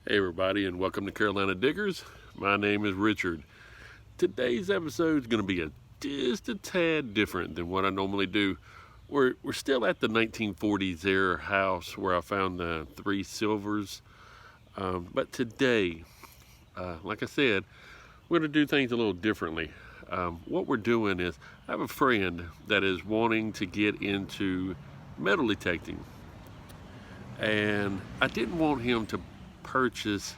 Hey everybody, and welcome to Carolina Diggers. My name is Richard. Today's episode is going to be just a tad different than what I normally do. We're still at the 1940s era house where I found the three silvers. But today, like I said, we're going to do things a little differently. What we're doing is, I have a friend that is wanting to get into metal detecting. And I didn't want him to purchase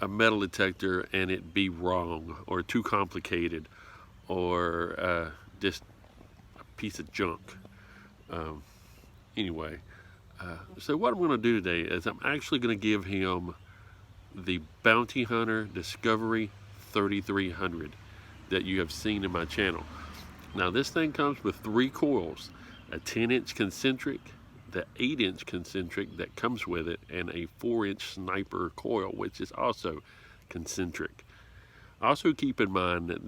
a metal detector and it be wrong or too complicated or just a piece of junk. Um, anyway, so what I'm going to do today is I'm actually going to give him the Bounty Hunter Discovery 3300 that you have seen in my channel. Now this thing comes with three coils, a 10-inch concentric, the 8-inch concentric that comes with it, and a 4-inch sniper coil, which is also concentric. Also keep in mind that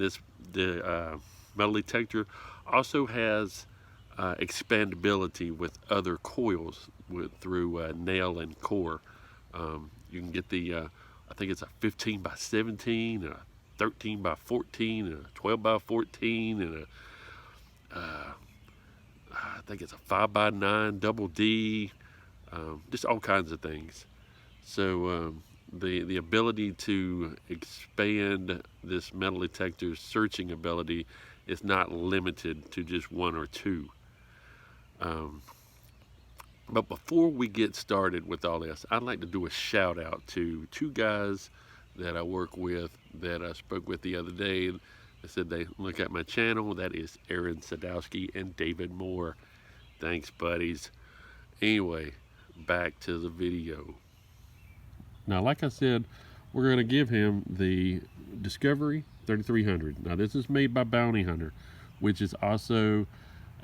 the metal detector also has expandability with other coils through nail and core. You can get the, I think it's a 15 by 17, a 13 by 14, and a 12 by 14, and I think it's a 5 by 9 double D, just all kinds of things. So the ability to expand this metal detector's searching ability is not limited to just one or two. But before we get started with all this, I'd like to do a shout out to two guys that I work with that I spoke with the other day. They said they look at my channel. That is Aaron Sadowski and David Moore. Thanks, buddies. Anyway, back to the video. Now, like I said, we're going to give him the Discovery 3300. Now, this is made by Bounty Hunter, which is also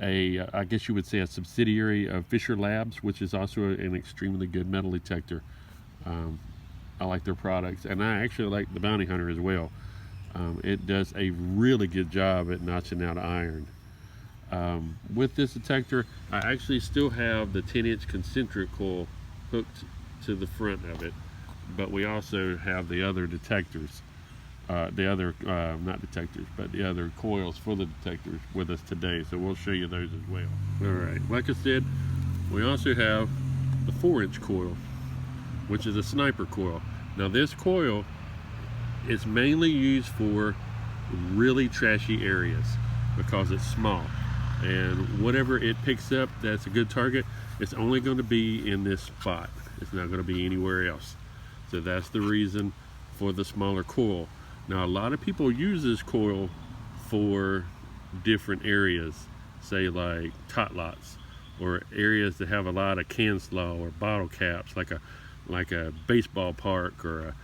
I guess you would say, a subsidiary of Fisher Labs, which is also an extremely good metal detector. I like their products, and I actually like the Bounty Hunter as well. It does a really good job at notching out iron. With this detector, I actually still have the 10-inch concentric coil hooked to the front of it, but we also have the other detectors, not detectors, but the other coils for the detectors with us today, so we'll show you those as well. Alright, like I said, we also have the 4-inch coil, which is a sniper coil. Now this coil is mainly used for really trashy areas because it's small, and whatever it picks up that's a good target, it's only going to be in this spot. It's not going to be anywhere else. So that's the reason for the smaller coil. Now a lot of people use this coil for different areas, say like tot lots, or areas that have a lot of can slaw or bottle caps, like a baseball park, or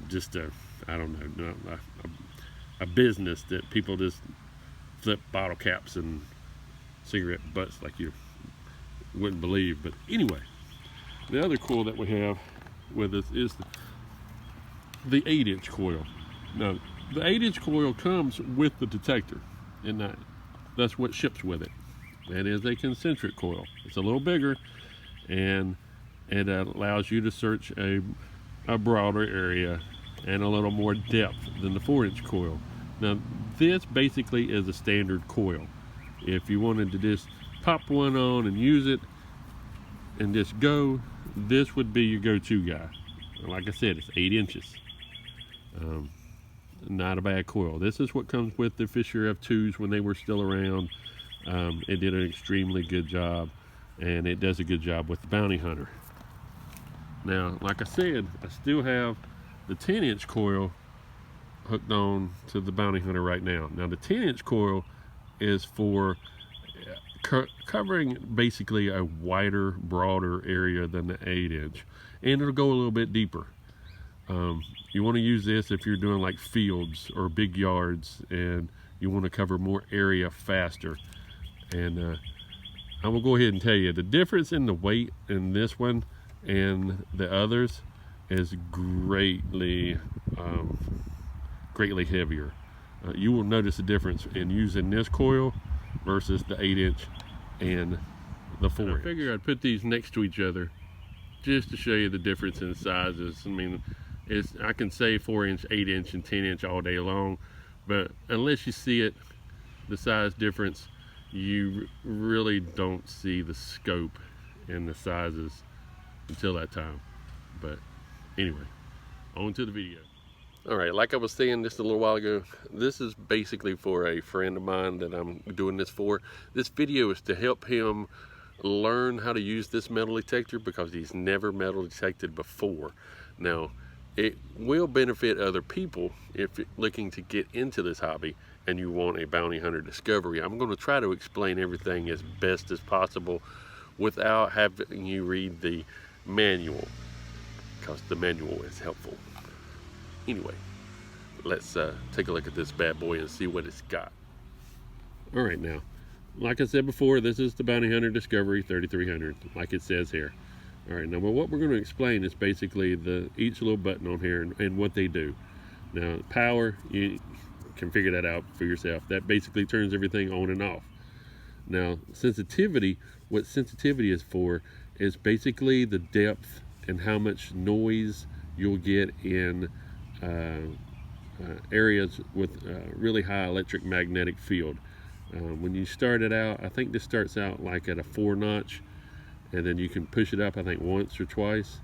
just a, I don't know, a business that people just flip bottle caps and cigarette butts like you wouldn't believe. But anyway, the other coil that we have with us is the 8-inch coil. Now the 8-inch coil comes with the detector, and that's what ships with it. It is a concentric coil. It's a little bigger, and it allows you to search a broader area and a little more depth than the 4-inch coil. Now this basically is a standard coil. If you wanted to just pop one on and use it and just go, this would be your go-to guy. Like I said, it's 8 inches. Not a bad coil. This is what comes with the Fisher F2s when they were still around. It did an extremely good job, and it does a good job with the Bounty Hunter. Now, like I said, I still have the 10-inch coil hooked on to the Bounty Hunter right now. Now the 10-inch coil is for covering basically a wider, broader area than the 8-inch, and it'll go a little bit deeper. You want to use this if you're doing like fields or big yards and you want to cover more area faster. And I will go ahead and tell you the difference in the weight in this one and the others is greatly heavier. You will notice a difference in using this coil versus the 8-inch and the 4-inch. I figured I'd put these next to each other just to show you the difference in sizes. I mean, I can say 4-inch, 8-inch, and 10-inch all day long, but unless you see it, the size difference, you really don't see the scope and the sizes until that time. But anyway, on to the video. All right, like I was saying just a little while ago, this is basically for a friend of mine that I'm doing this for. This video is to help him learn how to use this metal detector because he's never metal detected before. Now, it will benefit other people if you're looking to get into this hobby and you want a bounty hunter discovery. I'm going to try to explain everything as best as possible without having you read the manual, because the manual is helpful. Anyway, let's take a look at this bad boy and see what it's got. All right, now, like I said before, this is the Bounty Hunter Discovery 3300, like it says here. All right, now what we're going to explain is basically each little button on here and what they do. Now, power, you can figure that out for yourself. That basically turns everything on and off. Now, sensitivity, what sensitivity is for is basically the depth and how much noise you'll get in areas with really high electromagnetic field. When you start it out, I think this starts out like at a 4-notch, and then you can push it up, I think, once or twice,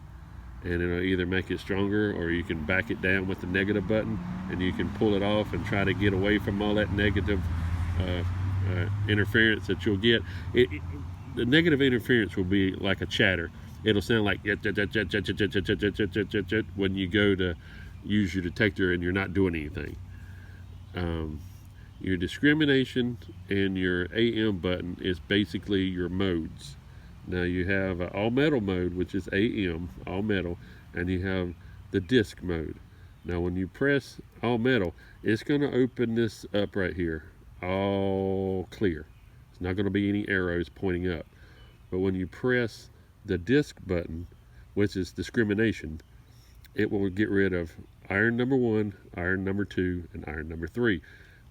and it'll either make it stronger, or you can back it down with the negative button, and you can pull it off and try to get away from all that negative interference that you'll get. The negative interference will be like a chatter. It'll sound like when you go to use your detector and you're not doing anything. Your discrimination and your AM button is basically your modes. Now you have an all metal mode, which is AM, all metal, and you have the disc mode. Now when you press all metal, it's going to open this up right here, all clear. It's not going to be any arrows pointing up. But when you press the disc button, which is discrimination, it will get rid of iron number 1, iron number 2, and iron number 3.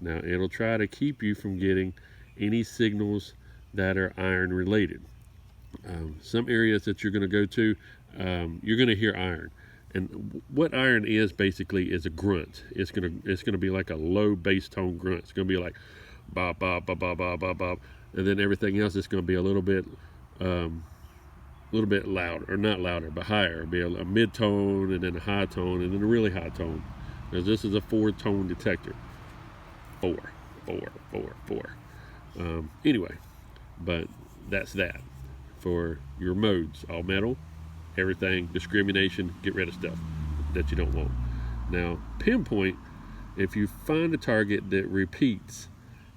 Now it'll try to keep you from getting any signals that are iron related. Some areas that you're going to go to, you're going to hear iron. And what iron is basically is a grunt. It's gonna be like a low bass tone grunt. It's gonna be like bop bop bop bop bop bop bop, and then everything else is gonna be a little bit loud, or not louder, but higher. It'll be a mid tone, and then a high tone, and then a really high tone. Because this is a 4-tone detector. 4, 4, 4, 4. Anyway, but that's that for your modes. All metal, everything, discrimination, get rid of stuff that you don't want. Now, pinpoint, if you find a target that repeats,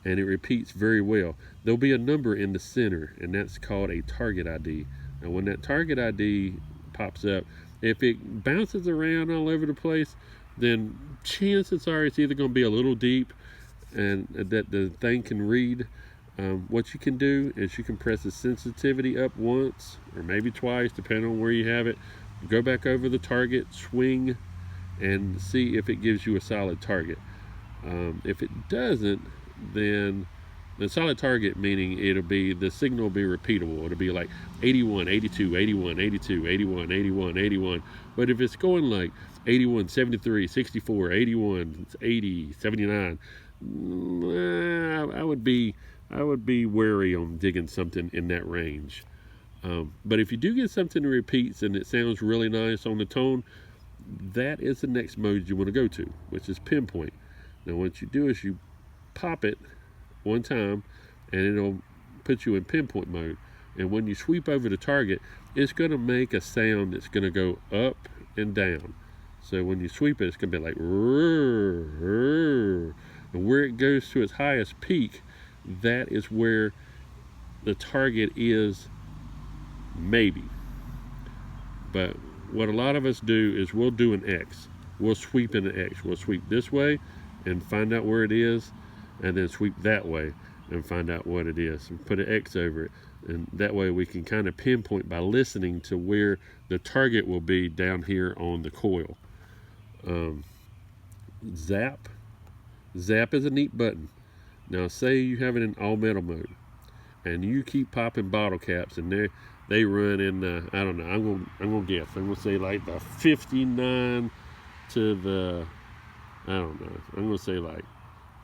and it repeats very well, there'll be a number in the center, and that's called a target ID. Now, when that target ID pops up, if it bounces around all over the place, then chances are it's either going to be a little deep and that the thing can read. What you can do is you can press the sensitivity up once or maybe twice, depending on where you have it. Go back over the target, swing, and see if it gives you a solid target. If it doesn't, then the solid target, meaning the signal will be repeatable. It'll be like 81, 82, 81, 82, 81, 81, 81. But if it's going like 81, 73, 64, 81, 80, 79, I would be wary on digging something in that range. But if you do get something that repeats and it sounds really nice on the tone, that is the next mode you want to go to, which is pinpoint. Now what you do is you pop it one time and it'll put you in pinpoint mode, and when you sweep over the target, it's going to make a sound that's going to go up and down. So when you sweep it, it's going to be like rrr, rrr. And where it goes to its highest peak, that is where the target is, maybe. But what a lot of us do is we'll do an X. We'll sweep in an X. We'll sweep this way and find out where it is, and then sweep that way and find out what it is, and put an X over it. And that way we can kind of pinpoint by listening to where the target will be down here on the coil. Zap. Zap is a neat button. Now say you have it in all metal mode and you keep popping bottle caps, and they run in the, I don't know, I'm gonna guess. I'm gonna say like the 59 to the, I don't know. I'm gonna say like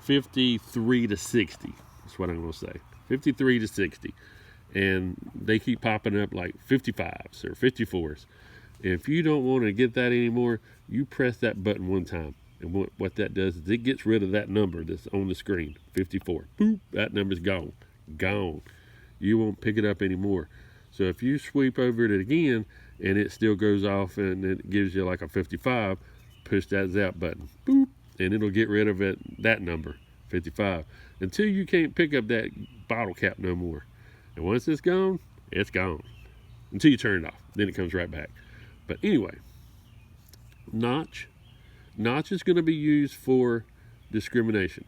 53 to 60. That's what I'm gonna say. 53 to 60, and they keep popping up like 55s or 54s. If you don't want to get that anymore, you press that button one time, and what that does is it gets rid of that number that's on the screen, 54. Boop, that number's gone, gone. You won't pick it up anymore. So if you sweep over it again and it still goes off and it gives you like a 55, push that zap button, boop, and it'll get rid of that number, 55, until you can't pick up that bottle cap no more. And once it's gone, until you turn it off. Then it comes right back. But anyway, notch is going to be used for discrimination.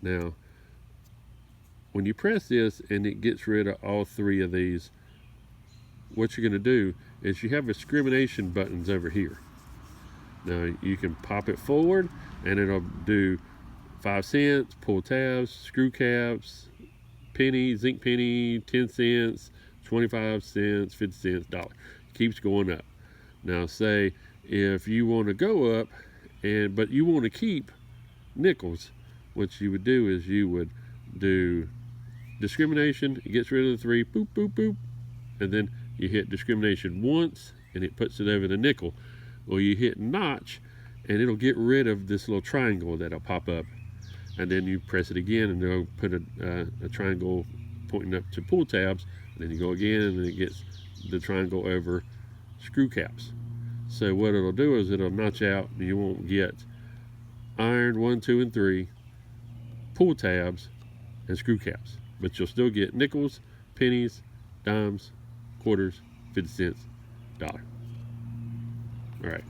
Now, when you press this and it gets rid of all three of these, what you're going to do is you have discrimination buttons over here. Now you can pop it forward and it'll do 5 cents, pull tabs, screw caps, penny, zinc penny, 10 cents, 25 cents, 50 cents, dollar. Keeps going up. Now say if you want to go up but you want to keep nickels, what you would do is you would do discrimination, it gets rid of the 3, boop, boop, boop, and then you hit discrimination once and it puts it over the nickel. Or you hit notch and it'll get rid of this little triangle that'll pop up, and then you press it again and it'll put a triangle pointing up to pull tabs, and then you go again and it gets the triangle over screw caps. So what it'll do is it'll notch out, and you won't get iron 1, 2, and 3, pull tabs, and screw caps, but you'll still get nickels, pennies, dimes, quarters, 50 cents, dollar. All right,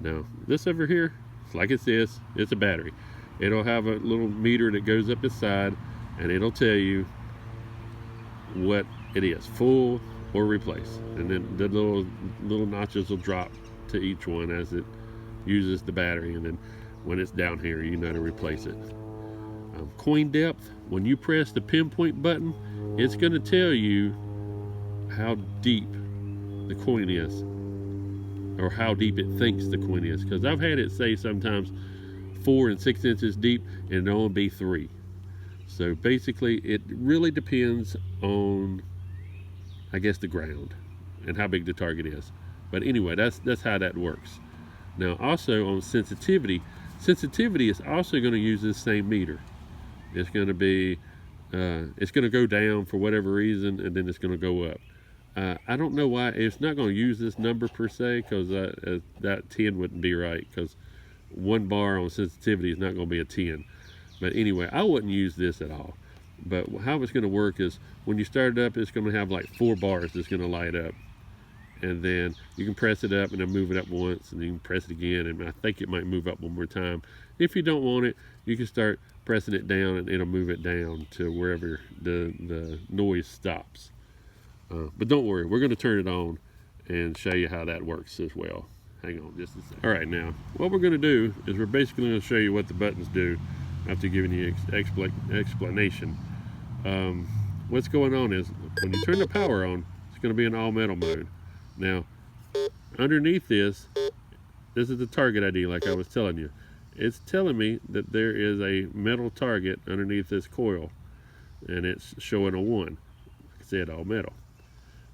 now this over here, like it says, it's a battery. It'll have a little meter that goes up inside, and it'll tell you what it is, full or replace, and then the little notches will drop to each one as it uses the battery, and then when it's down here, you know to replace it. Coin depth, when you press the pinpoint button, it's going to tell you how deep the coin is, or how deep it thinks the coin is, because I've had it say sometimes 4 and 6 inches deep and it'll only be 3. So basically it really depends on, I guess, the ground and how big the target is. But anyway, that's how that works. Now also on sensitivity is also going to use this same meter. It's going to be it's going to go down for whatever reason, and then it's going to go up. I don't know why it's not going to use this number per se, because that 10 wouldn't be right, because 1 bar on sensitivity is not going to be a 10. But anyway, I wouldn't use this at all. But how it's going to work is when you start it up, it's going to have like 4 bars that's going to light up, and then you can press it up and then move it up once, and then you can press it again, and I think it might move up one more time. If you don't want it, you can start pressing it down and it'll move it down to wherever the noise stops. But don't worry, we're going to turn it on and show you how that works as well. Hang on just a second. All right, now what we're going to do is we're basically going to show you what the buttons do after giving you explanation. What's going on is when you turn the power on, it's going to be in all metal mode. Now underneath this is the target ID, like I was telling you. It's telling me that there is a metal target underneath this coil, and it's showing a 1. Like I said, all metal.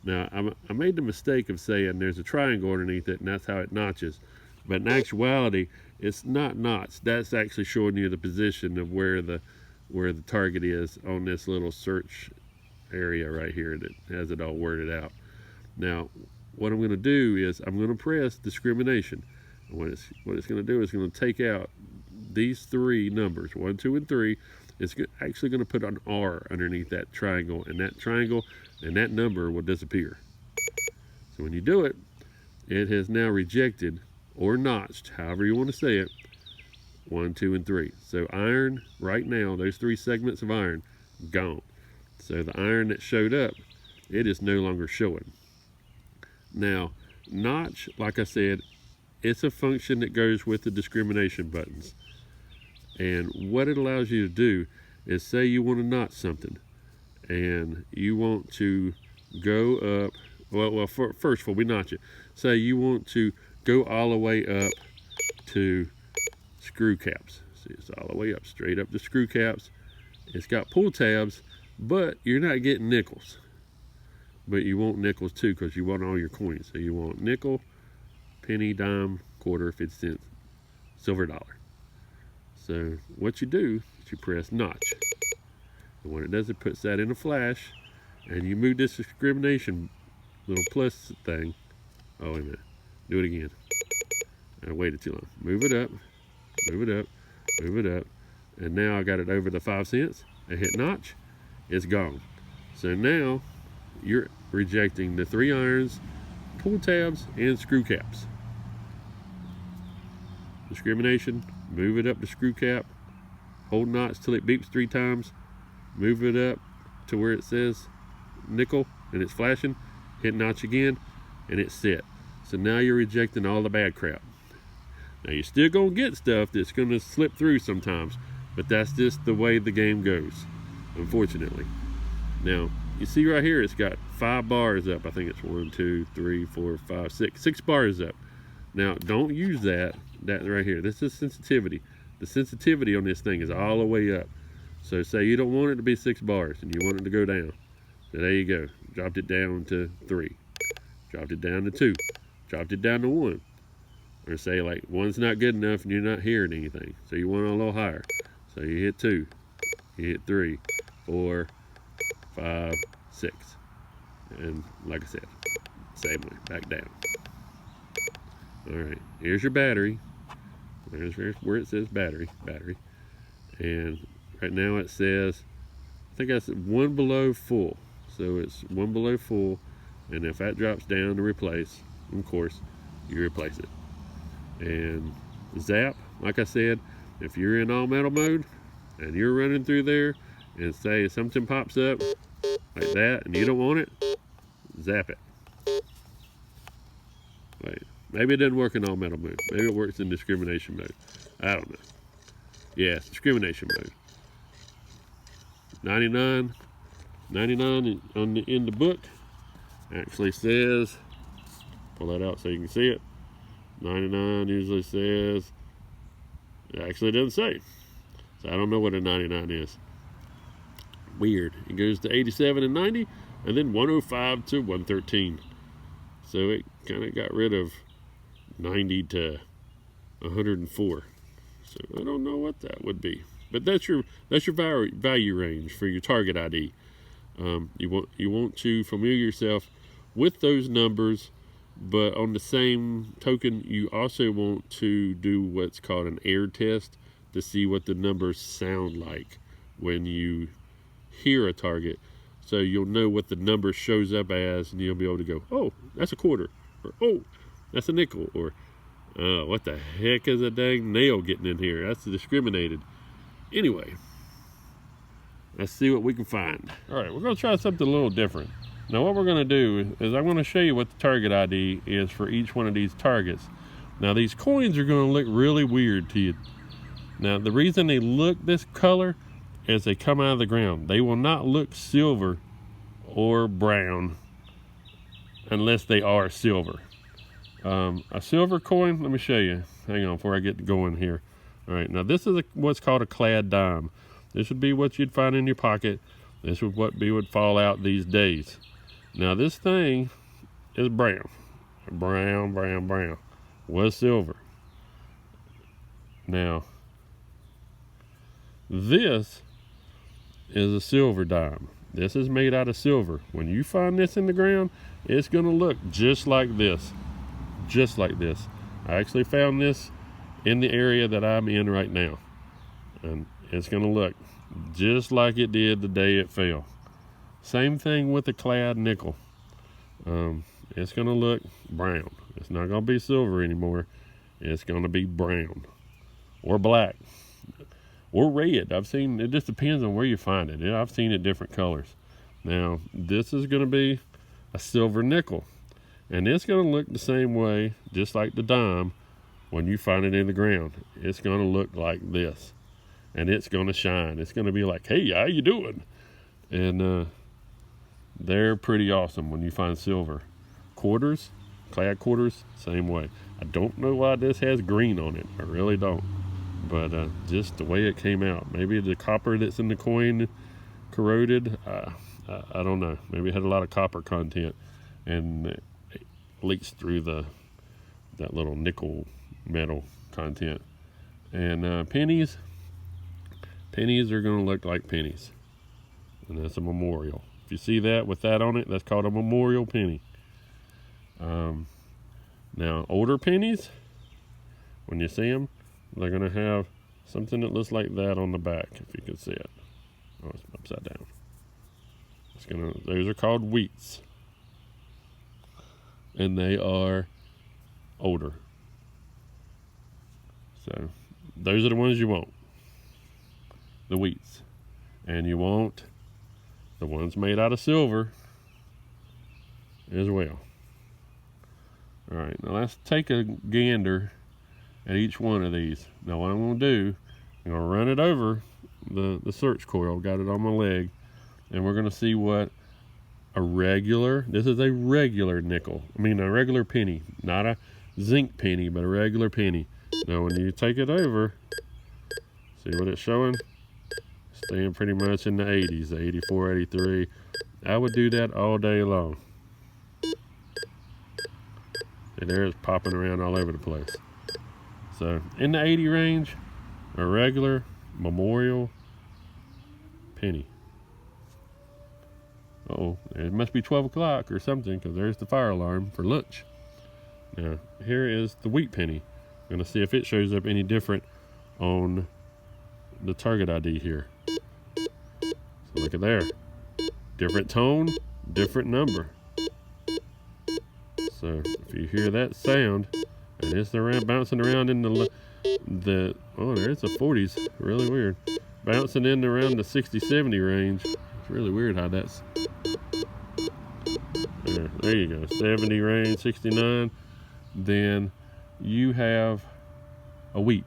Now, I made the mistake of saying there's a triangle underneath it, and that's how it notches. But in actuality, it's not notched. That's actually showing you the position of where the target is on this little search area right here that has it all worded out. Now, what I'm going to do is I'm going to press discrimination. And what it's going to do is going to take out these 3 numbers, 1, 2, and 3. It's actually going to put an R underneath that triangle, and that triangle and that number will disappear. So when you do it, it has now rejected or notched, however you want to say it, 1, 2, and 3. So iron, right now, those 3 segments of iron, gone. So the iron that showed up, it is no longer showing. Now, notch, like I said, it's a function that goes with the discrimination buttons. And what it allows you to do is, say you want to notch something, and you want to go up. Well, first, before we notch it, say you want to go all the way up to screw caps. See, it's all the way up, straight up to screw caps. It's got pull tabs, but you're not getting nickels. But you want nickels too, because you want all your coins. So you want nickel, penny, dime, quarter, 50 cents, silver dollar. So what you do is you press notch. And when it does, it puts that in a flash, and you move this discrimination little plus thing. Oh, wait a minute. Do it again. I waited too long. Move it up, move it up, move it up. And now I got it over the 5 cents. I hit notch, it's gone. So now you're rejecting the 3 irons, pull tabs, and screw caps. Discrimination, move it up to screw cap, hold notch till it beeps 3 times, move it up to where it says nickel and it's flashing, hit notch again, and it's set. So now you're rejecting all the bad crap. Now you're still gonna get stuff that's gonna slip through sometimes, but that's just the way the game goes, unfortunately. Now, you see right here, it's got 5 bars up. I think it's 1, 2, 3, 4, 5, 6. 6 bars up. Now, don't use that right here. This is sensitivity. The sensitivity on this thing is all the way up. So say you don't want it to be 6 bars and you want it to go down. So there you go. Dropped it down to 3. Dropped it down to 2. Dropped it down to 1. Or say like 1's not good enough and you're not hearing anything. So you want it a little higher. So you hit 2. You hit 3, 4, 5, 6. And like I said, same way, back down. Alright, here's your battery. There's where it says battery. And right now it says, I think that's 1 below full. So it's 1 below full. And if that drops down to replace, of course, you replace it. And zap, like I said, if you're in all metal mode and you're running through there and say something pops up like that and you don't want it, zap it. Wait, maybe it doesn't work in all metal mode. Maybe it works in discrimination mode. I don't know. Yeah, it's discrimination mode. 99 in the book actually says, pull that out so you can see it. 99 usually says, it actually doesn't say. So I don't know what a 99 is. Weird. It goes to 87 and 90, and then 105 to 113. So it kind of got rid of 90 to 104. So I don't know what that would be. But that's your value range for your target ID. You want to familiar yourself with those numbers, but on the same token, you also want to do what's called an air test to see what the numbers sound like when you hear a target. So you'll know what the number shows up as, and you'll be able to go, oh, that's a quarter, or oh, that's a nickel, or what the heck is a dang nail getting in here? That's discriminated. Anyway, let's see what we can find. All right, we're going to try something a little different. Now what we're going to do is I'm going to show you what the target ID is for each one of these targets. Now these coins are going to look really weird to you. Now the reason they look this color is they come out of the ground. They will not look silver or brown unless they are silver. A silver coin, let me show you. Hang on before I get going here. All right, now this is what's called a Clad Dime. This would be what you'd find in your pocket. This would would fall out these days. Now this thing is brown. Brown. Was silver. Now, this is a silver dime. This is made out of silver. When you find this in the ground, it's going to look just like this. Just like this. I actually found this in the area that I'm in right now. And it's going to look just like it did the day it fell. Same thing with the clad nickel. It's going to look brown. It's not going to be silver anymore. It's going to be brown or black or red. I've seen, it just depends on where you find it. I've seen it different colors. Now, this is going to be a silver nickel. And it's going to look the same way, just like the dime, when you find it in the ground. It's going to look like this. And it's going to shine. It's going to be like, hey, how you doing? And they're pretty awesome when you find silver. Quarters, clad quarters, same way. I don't know why this has green on it. I really don't. But just the way it came out. Maybe the copper that's in the coin corroded. I don't know. Maybe it had a lot of copper content and it leaks through that little nickel metal content. And pennies are going to look like pennies. And that's a memorial. If you see that with that on it, that's called a memorial penny. Now, older pennies, when you see them, they're going to have something that looks like that on the back, if you can see it. Oh, it's upside down. Those are called wheats. And they are older. So, those are the ones you want. The wheats. And you want the ones made out of silver as well. Alright, now let's take a gander at each one of these. Now what I'm going to do, I'm going to run it over the search coil, got it on my leg, and we're going to see what this is a regular nickel. I mean a regular penny, not a zinc penny, but a regular penny. Now when you take it over, see what it's showing? Staying pretty much in the 80s, 84, 83. I would do that all day long. And there it's popping around all over the place. So in the 80 range, a regular memorial penny. Uh-oh, it must be 12 o'clock or something, because there's the fire alarm for lunch. Now, here is the wheat penny. I'm going to see if it shows up any different on the target ID here. So look at there. Different tone, different number. So if you hear that sound, and it's bouncing around in oh, there's the 40s, really weird. Bouncing in around the 60, 70 range. It's really weird how that's, there you go, 70 range, 69. Then you have a wheat.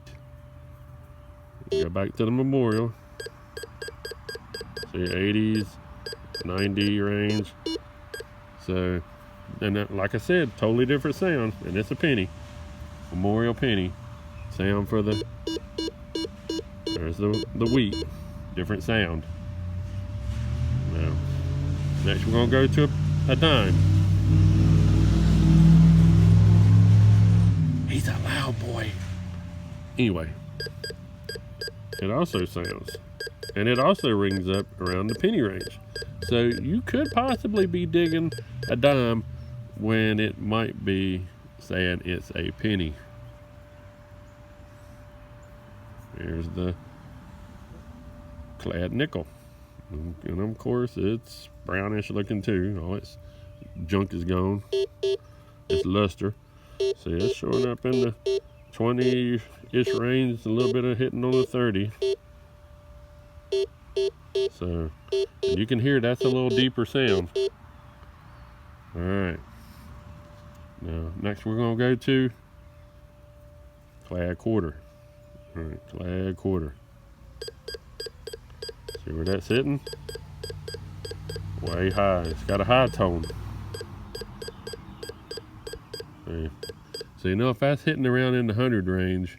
Go back to the memorial. See, 80s, 90 range. So, and like I said, totally different sound, and it's a penny, memorial penny. Sound for there's the wheat, different sound. Now, next we're gonna go to a dime. He's a loud boy. Anyway, it also sounds, and it also rings up around the penny range. So you could possibly be digging a dime when it might be saying it's a penny. Here's the clad nickel. And of course it's brownish looking too. All its junk is gone. It's luster. See, it's showing up in the 20-ish range, a little bit of hitting on the 30. So, and you can hear that's a little deeper sound. Alright. Now, next we're going to go to clad quarter. Alright, clad quarter. See where that's hitting? Way high. It's got a high tone. See? So you know, if that's hitting around in the 100 range,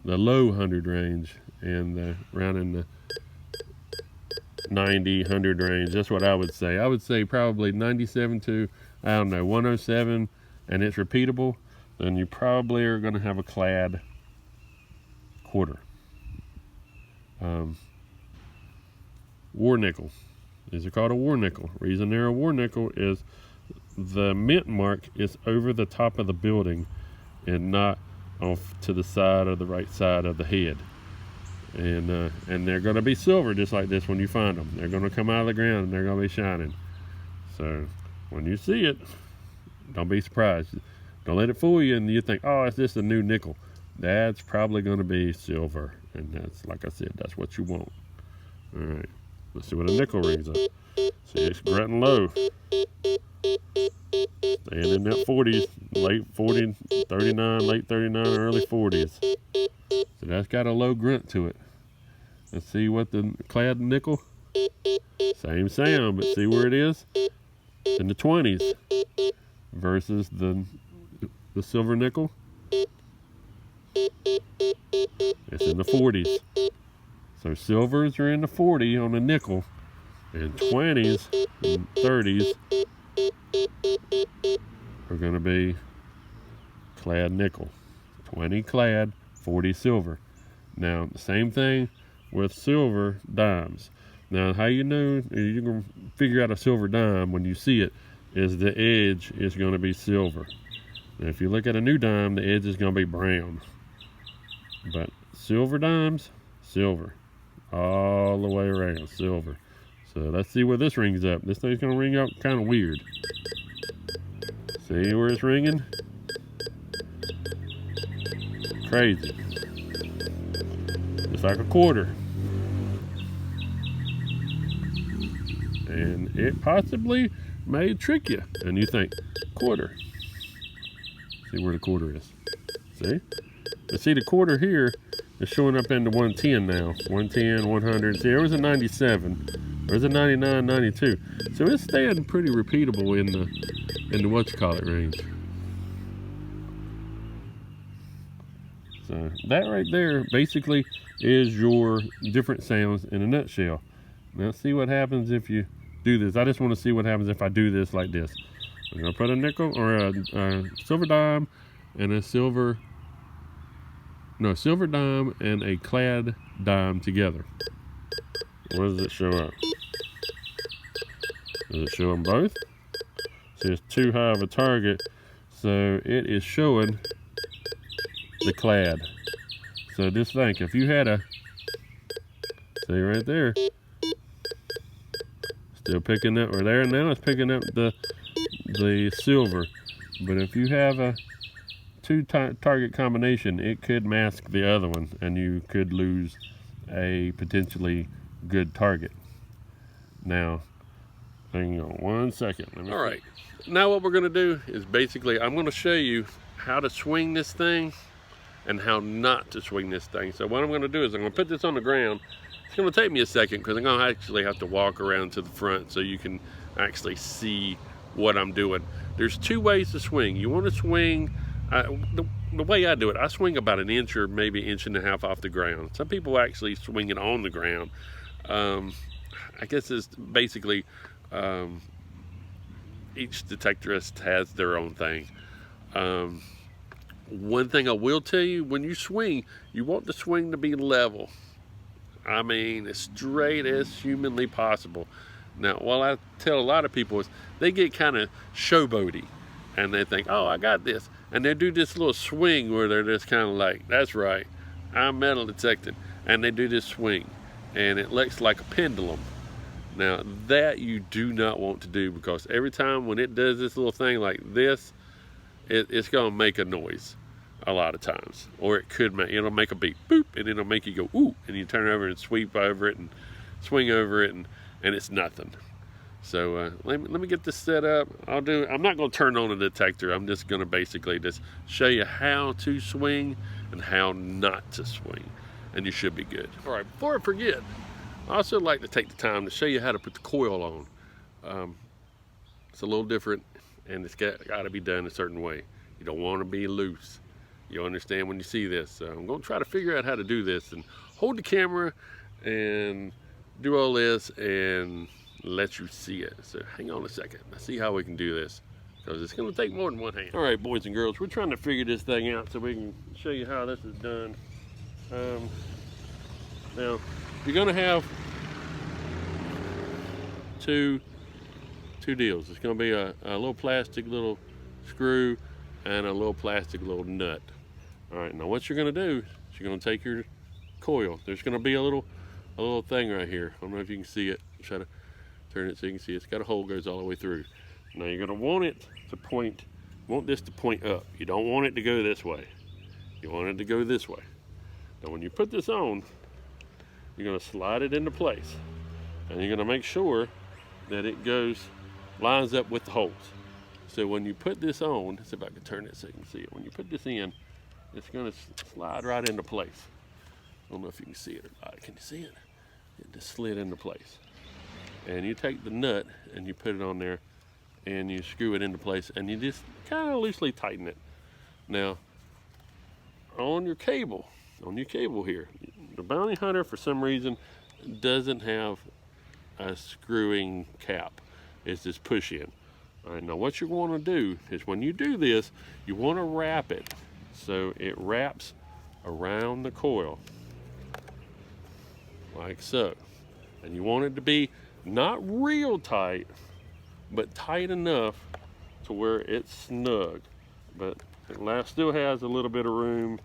the low 100 range, and around in the 90, 100 range, that's what I would say. I would say probably 97 to, I don't know, 107, and it's repeatable, then you probably are going to have a clad quarter. War nickel. These are called a war nickel. Reason they're a war nickel is the mint mark is over the top of the building and not off to the side or the right side of the head. And they're going to be silver just like this when you find them. They're going to come out of the ground and they're going to be shining. So when you see it, don't be surprised. Don't let it fool you and you think, oh, it's just a new nickel. That's probably going to be silver. And that's, like I said, that's what you want. All right, let's see what a nickel rings up. See, it's grunting low. Staying in that 40s, late 40, 39, late 39, early 40s. So that's got a low grunt to it. Let's see what the clad nickel Same sound, but see where it is? In the 20s versus the silver nickel. It's in the 40s. So silvers are in the 40 on the nickel, and 20s and 30s are going to be clad nickel. 20 clad, 40 silver. Now, the same thing with silver dimes. Now, how you know you're going to figure out a silver dime when you see it is the edge is going to be silver. Now, if you look at a new dime, the edge is going to be brown. But silver dimes, silver. All the way around, silver. So let's see where this rings up. This thing's going to ring up kind of weird. See where it's ringing? Crazy. It's like a quarter. And it possibly may trick you. And you think, quarter. See where the quarter is. See? But see, the quarter here is showing up into 110 now. 110, 100. See, there was a 97. There's a 99, 92. So it's staying pretty repeatable in the whatchamacallit range. So that right there basically is your different sounds in a nutshell. Now see what happens if you do this. I just want to see what happens if I do this like this. I'm going to put a nickel or a silver dime and a silver dime and a clad dime together. What does it show up? Does it show them both? See, it's too high of a target, so it is showing the clad. So just think, if you had see right there, still picking up, or there now it's picking up the silver. But if you have a target combination, it could mask the other one, and you could lose a potentially good target. Now, hang on 1 second. All right, now what we're going to do is basically I'm going to show you how to swing this thing and how not to swing this thing. So what I'm going to do is I'm going to put this on the ground. It's going to take me a second because I'm going to actually have to walk around to the front so you can actually see what I'm doing. There's two ways to swing. You want to swing the way I do it, I swing about an inch or maybe an inch and a half off the ground. Some people actually swing it on the ground. I guess it's basically each detectorist has their own thing. One thing I will tell you, when you swing, you want the swing to be level. I mean, as straight as humanly possible. Now, what I tell a lot of people is they get kind of showboaty and they think, oh, I got this. And they do this little swing where they're just kind of like, that's right, I'm metal detecting. And they do this swing and it looks like a pendulum. Now, that you do not want to do, because every time when it does this little thing like this, it's going to make a noise a lot of times. Or it'll make a beep, boop, and it'll make you go, ooh, and you turn over and sweep over it and swing over it, and it's nothing. So let me get this set up. I'm not going to turn on the detector. I'm just going to basically just show you how to swing and how not to swing, and you should be good. All right, before I forget, I also like to take the time to show you how to put the coil on. It's a little different, and it's got to be done a certain way. You don't want to be loose. You'll understand when you see this. So I'm going to try to figure out how to do this and hold the camera and do all this and let you see it. So hang on a second. Let's see how we can do this, because it's going to take more than one hand. All right, boys and girls, we're trying to figure this thing out so we can show you how this is done. Now, you're going to have two deals. It's going to be a little plastic little screw and a little plastic little nut. All right, now what you're going to do is you're going to take your coil. There's going to be a little thing right here. I don't know if you can see it. Try to turn it so you can see it. It's got a hole goes all the way through. Now you're going to want it to point. Want this to point up. You don't want it to go this way. You want it to go this way. Now when you put this on, you're going to slide it into place, and you're going to make sure that it lines up with the holes. So when you put this on, let's see if I can turn it so you can see it. When you put this in, it's going to slide right into place. I don't know if you can see it or not. Can you see it? It just slid into place. and you take the nut and you put it on there and you screw it into place and you just kind of loosely tighten it. Now, on your cable here, the Bounty Hunter for some reason doesn't have a screwing cap. It's just push in. All right, now what you want to do is when you do this, you want to wrap it so it wraps around the coil like so. And you want it to be not real tight, but tight enough to where it's snug, but it still has a little bit of room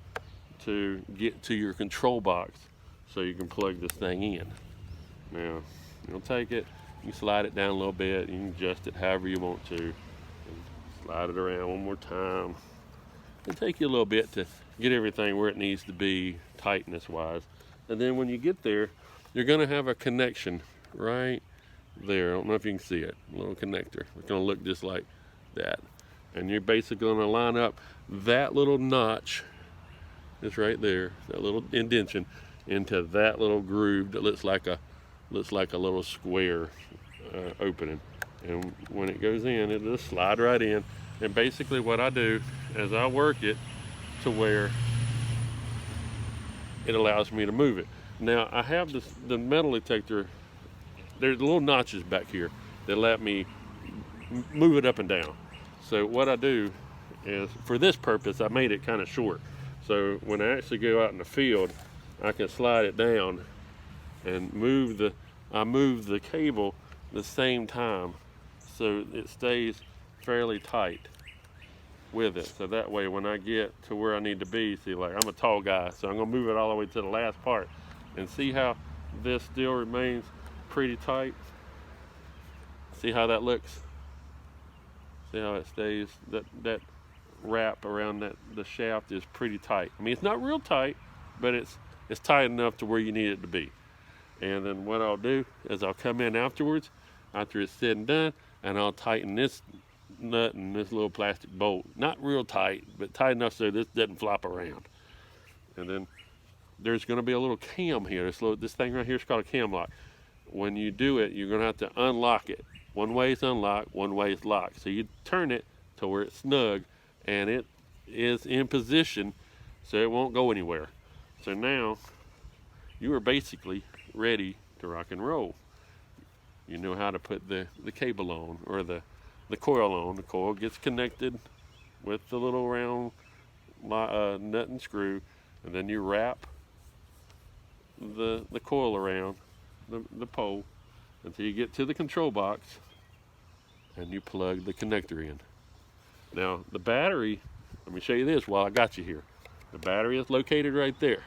to get to your control box so you can plug this thing in. Now, you'll take it, you slide it down a little bit, you can adjust it however you want to, and slide it around one more time. It'll take you a little bit to get everything where it needs to be tightness wise. And then when you get there, you're gonna have a connection right there. I don't know if you can see it, a little connector. It's gonna look just like that. And you're basically gonna line up that little notch, it's right there, that little indentation, into that little groove that looks like a little square opening. And when it goes in, it'll just slide right in. And basically what I do is I work it to where it allows me to move it. Now I have the metal detector, there's little notches back here that let me move it up and down. So what I do is, for this purpose, I made it kind of short. So when I actually go out in the field, I can slide it down and move the cable the same time so it stays fairly tight with it. So that way when I get to where I need to be, see, like I'm a tall guy, so I'm gonna move it all the way to the last part, and see how this still remains pretty tight. See how that looks? See how it stays, that wrap around the shaft is pretty tight. I mean, it's not real tight, but it's tight enough to where you need it to be. And then what I'll do is I'll come in afterwards, after it's said and done, and I'll tighten this nut and this little plastic bolt. Not real tight, but tight enough so this doesn't flop around. And then there's gonna be a little cam here. This thing right here is called a cam lock. When you do it, you're gonna have to unlock it. One way is unlocked, one way is locked. So you turn it to where it's snug and it is in position so it won't go anywhere. So now you are basically ready to rock and roll. You know how to put the cable on, or the coil on. The coil gets connected with the little round nut and screw, and then you wrap the coil around the pole until you get to the control box, and you plug the connector in. Now the battery, let me show you this while I got you here. The battery is located right there.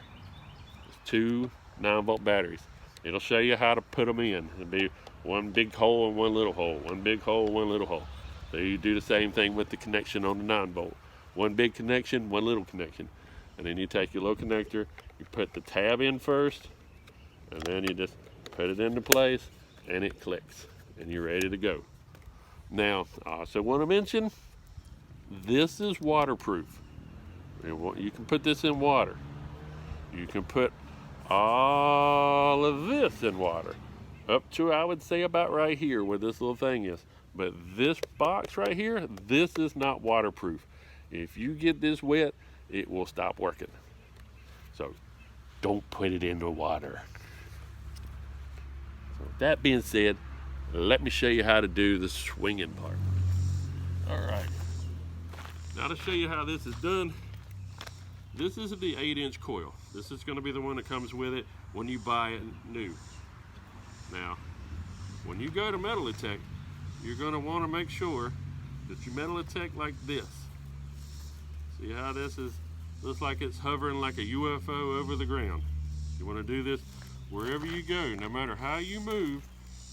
It's 2 9-volt batteries. It'll show you how to put them in. It'll be one big hole and one little hole, one big hole, one little hole. So you do the same thing with the connection on the 9-volt. One big connection, one little connection. And then you take your little connector, you put the tab in first, and then you just put it into place, and it clicks, and you're ready to go. Now, I also want to mention, this is waterproof. You can put this in water. You can put all of this in water, up to, I would say, about right here where this little thing is. But this box right here, this is not waterproof. If you get this wet, it will stop working. So don't put it into water. So with that being said, let me show you how to do the swinging part. All right. Now to show you how this is done, this is the 8-inch coil. This is going to be the one that comes with it when you buy it new. Now, when you go to Metal Detect, you're going to want to make sure that you Metal Detect like this. See how this looks like it's hovering like a UFO over the ground. You want to do this wherever you go, no matter how you move,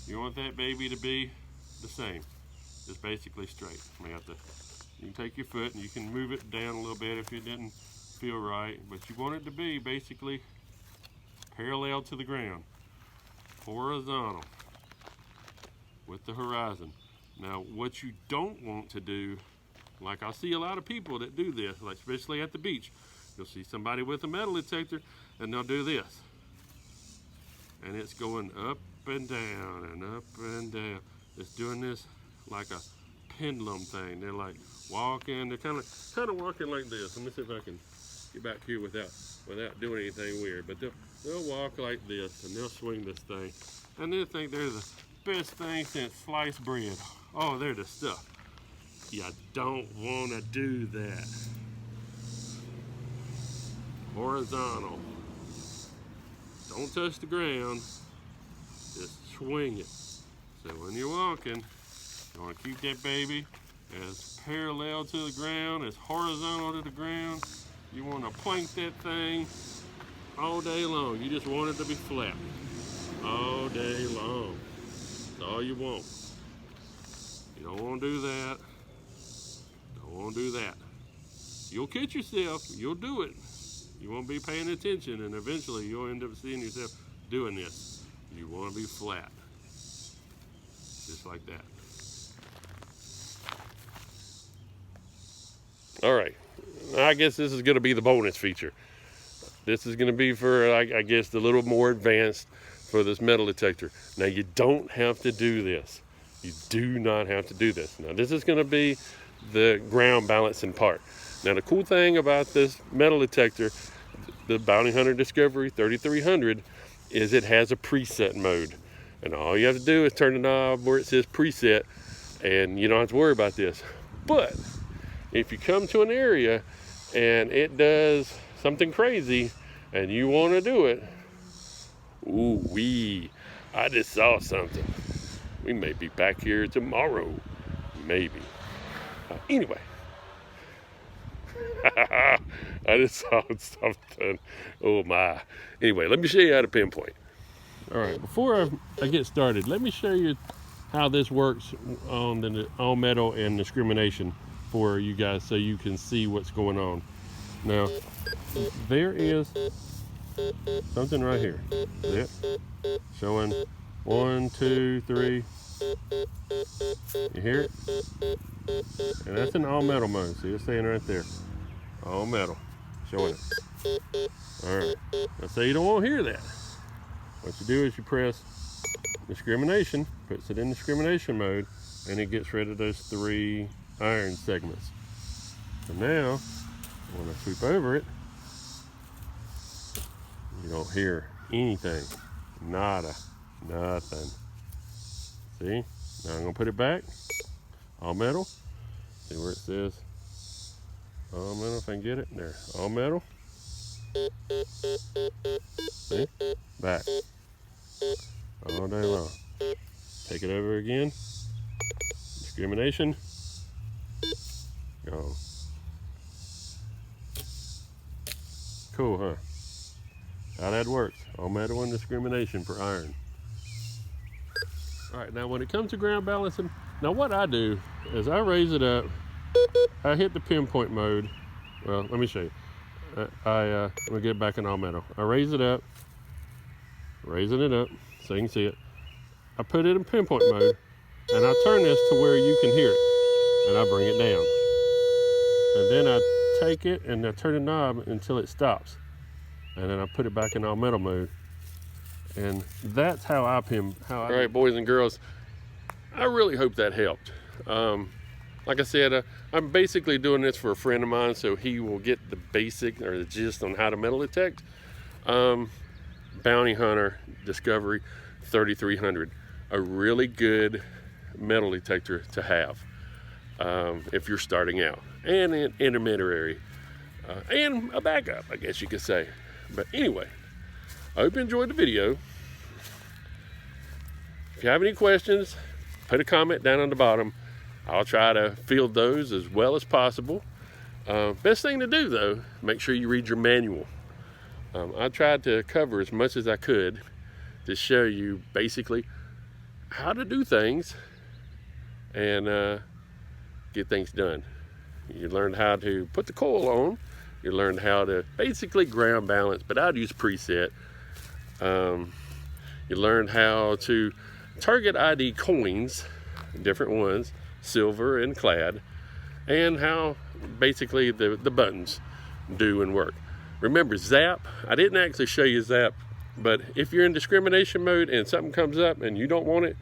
you want that baby to be the same. Just basically straight. You can take your foot and you can move it down a little bit if it didn't feel right, but you want it to be basically parallel to the ground, horizontal with the horizon. Now what you don't want to do, like I see a lot of people that do this, like especially at the beach, you'll see somebody with a metal detector and they'll do this. and it's going up and down and up and down. It's doing this like a pendulum thing. They're like walking, they're kind of walking like this. Let me see if I can get back here without doing anything weird. But they'll walk like this, and they'll swing this thing, and they'll think they're the best thing since sliced bread. Oh, they're the stuff. You don't want to do that. Horizontal. Don't touch the ground. Just swing it. So when you're walking, you want to keep that baby as parallel to the ground, as horizontal to the ground. You want to plank that thing all day long. You just want it to be flat all day long. That's all you want. You don't want to do that. Don't want to do that. You'll catch yourself. You'll do it. You won't be paying attention, and eventually you'll end up seeing yourself doing this. You want to be flat. Just like that. All right. I guess this is going to be the bonus feature. This is going to be for, I guess, a little more advanced for this metal detector. Now, you don't have to do this. You do not have to do this. Now, this is going to be the ground balancing part. Now, the cool thing about this metal detector, the Bounty Hunter Discovery 3300, is it has a preset mode. And all you have to do is turn the knob where it says preset, and you don't have to worry about this. But if you come to an area and it does something crazy and you want to do it, ooh wee, I just saw something. We may be back here tomorrow, maybe. Anyway, I just saw something. Oh my. Anyway, let me show you how to pinpoint. All right, before I get started, let me show you how this works on metal and discrimination for you guys, so you can see what's going on. Now, there is something right here. See it? Showing 1, 2, 3. You hear it? And that's in all metal mode. See, it's saying right there, all metal, showing it. All right. Now, say you don't want to hear that. What you do is you press discrimination, puts it in discrimination mode, and it gets rid of those 3 iron segments. So now, when I sweep over it, you don't hear anything. Nada. Nothing. See? Now I'm going to put it back. All metal. See where it says all metal, if I can get it. There. All metal. See? Back. All day long. Take it over again. Discrimination. Go. Cool, huh? How that works. All metal and discrimination for iron. All right, now when it comes to ground balancing, now what I do is I raise it up. I hit the pinpoint mode. Well, let me show you. Let me get back in all metal. I raise it up, raising it up so you can see it. I put it in pinpoint mode, and I turn this to where you can hear it, and I bring it down. And then I take it and I turn the knob until it stops, and then I put it back in all metal mode. And that's how I all right, boys and girls, I really hope that helped. Like I said, I'm basically doing this for a friend of mine, so he will get the basic or the gist on how to metal detect. Bounty Hunter Discovery 3300, a really good metal detector to have if you're starting out, and an intermediary, and a backup, I guess you could say. But anyway, I hope you enjoyed the video. If you have any questions, put a comment down on the bottom. I'll try to field those as well as possible. Best thing to do, though, make sure you read your manual. I tried to cover as much as I could to show you basically how to do things and get things done. You learned how to put the coil on. You learned how to basically ground balance, but I'd use preset. You learned how to target ID coins, different ones, silver and clad, and how basically the buttons do and work. Remember zap? I didn't actually show you zap But if you're in discrimination mode and something comes up and you don't want it,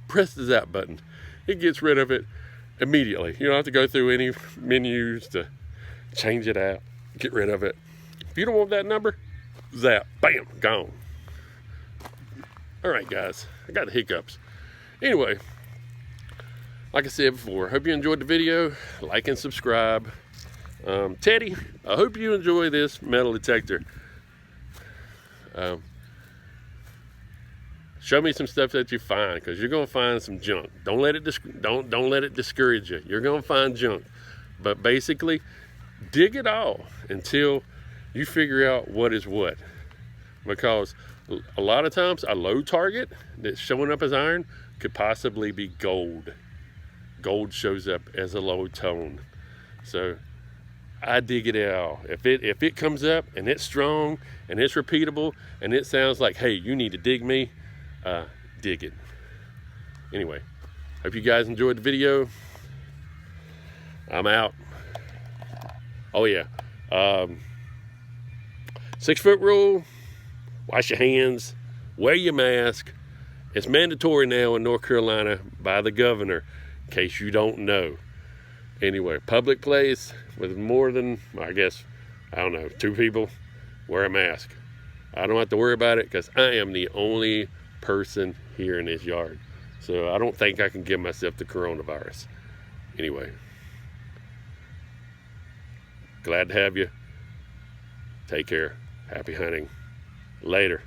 press the zap button. It gets rid of it immediately. You don't have to go through any menus to change it out, get rid of it. If you don't want that number, zap, bam, gone. All right, guys, I got the hiccups. Anyway, like I said before, hope you enjoyed the video. Like and subscribe. Teddy, I hope you enjoy this metal detector. Show me some stuff that you find, because you're gonna find some junk. Don't let it discourage you. You're gonna find junk, but basically, dig it all until you figure out what is what. Because a lot of times, a low target that's showing up as iron could possibly be gold. Gold shows up as a low tone, so I dig it out. If it comes up and it's strong and it's repeatable and it sounds like, hey, you need to dig me, dig it. Anyway, hope you guys enjoyed the video. I'm out. Oh yeah, 6 foot rule, wash your hands, wear your mask. It's mandatory now in North Carolina by the governor, in case you don't know. Anyway, public place with more than, I guess, I don't know, 2 people, wear a mask. I don't have to worry about it because I am the only person here in this yard. So I don't think I can give myself the coronavirus. Anyway, glad to have you. Take care. Happy hunting. Later.